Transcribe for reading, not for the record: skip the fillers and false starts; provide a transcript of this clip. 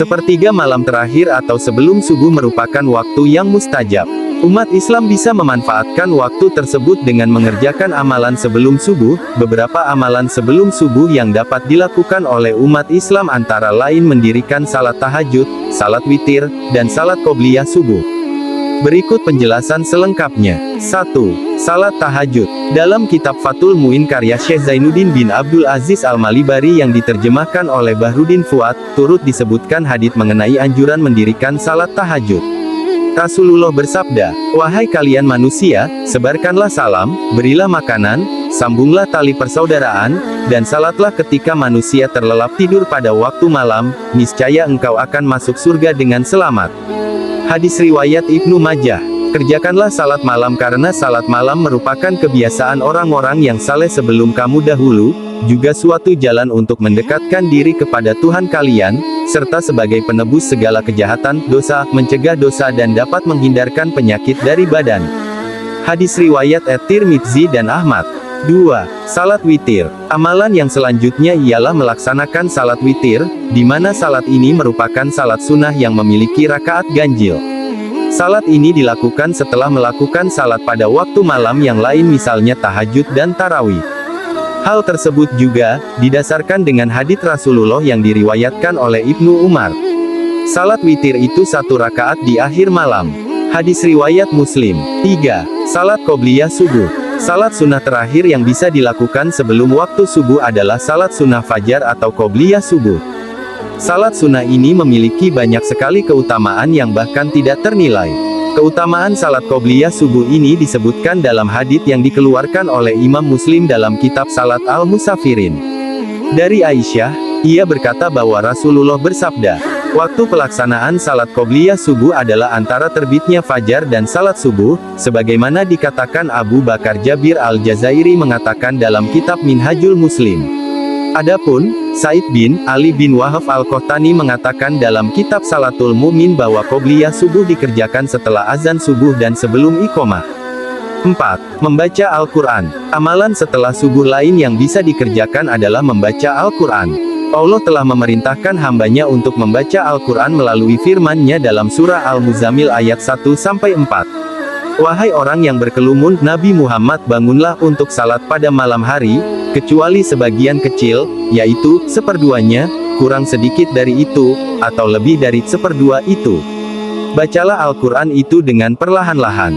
Sepertiga malam terakhir atau sebelum subuh merupakan waktu yang mustajab. Umat Islam bisa memanfaatkan waktu tersebut dengan mengerjakan amalan sebelum subuh. Beberapa amalan sebelum subuh yang dapat dilakukan oleh umat Islam antara lain mendirikan salat tahajud, salat witir, dan salat qobliyah subuh. Berikut penjelasan selengkapnya. 1. Salat tahajud. Dalam kitab Fathul Mu'in karya Syekh Zainuddin bin Abdul Aziz Al-Malibari yang diterjemahkan oleh Bahruddin Fuad, turut disebutkan hadits mengenai anjuran mendirikan salat tahajud. Rasulullah bersabda, "Wahai kalian manusia, sebarkanlah salam, berilah makanan, sambunglah tali persaudaraan, dan salatlah ketika manusia terlelap tidur pada waktu malam, niscaya engkau akan masuk surga dengan selamat." Hadis riwayat Ibnu Majah. Kerjakanlah salat malam karena salat malam merupakan kebiasaan orang-orang yang saleh sebelum kamu dahulu, juga suatu jalan untuk mendekatkan diri kepada Tuhan kalian, serta sebagai penebus segala kejahatan, dosa, mencegah dosa dan dapat menghindarkan penyakit dari badan. Hadis riwayat At-Tirmidzi dan Ahmad. 2. Salat witir. Amalan yang selanjutnya ialah melaksanakan salat witir, di mana salat ini merupakan salat sunnah yang memiliki rakaat ganjil. Salat ini dilakukan setelah melakukan salat pada waktu malam yang lain misalnya tahajud dan tarawih. Hal tersebut juga didasarkan dengan hadits Rasulullah yang diriwayatkan oleh Ibnu Umar. Salat witir itu 1 rakaat di akhir malam. Hadis riwayat Muslim. 3. Salat qobliyah subuh. Salat sunnah terakhir yang bisa dilakukan sebelum waktu subuh adalah salat sunnah fajar atau qobliyah subuh. Salat sunnah ini memiliki banyak sekali keutamaan yang bahkan tidak ternilai. Keutamaan salat qobliyah subuh ini disebutkan dalam hadits yang dikeluarkan oleh Imam Muslim dalam kitab Salat Al-Musafirin. Dari Aisyah, ia berkata bahwa Rasulullah bersabda, "Waktu pelaksanaan salat qobliyah subuh adalah antara terbitnya fajar dan salat subuh," sebagaimana dikatakan Abu Bakar Jabir Al-Jazairi mengatakan dalam kitab Minhajul Muslim. Adapun Said bin Ali bin Wahab Al-Qahtani mengatakan dalam kitab Salatul Mu'min bahwa qobliyah subuh dikerjakan setelah azan subuh dan sebelum iqomah. 4. Membaca Al-Quran. Amalan setelah subuh lain yang bisa dikerjakan adalah membaca Al-Quran. Allah telah memerintahkan hambanya untuk membaca Al-Quran melalui firman-Nya dalam surah Al-Muzammil ayat 1-4. "Wahai orang yang berkelumun, Nabi Muhammad bangunlah untuk salat pada malam hari, kecuali sebagian kecil, yaitu, seperduanya, kurang sedikit dari itu, atau lebih dari seperdua itu. Bacalah Al-Quran itu dengan perlahan-lahan.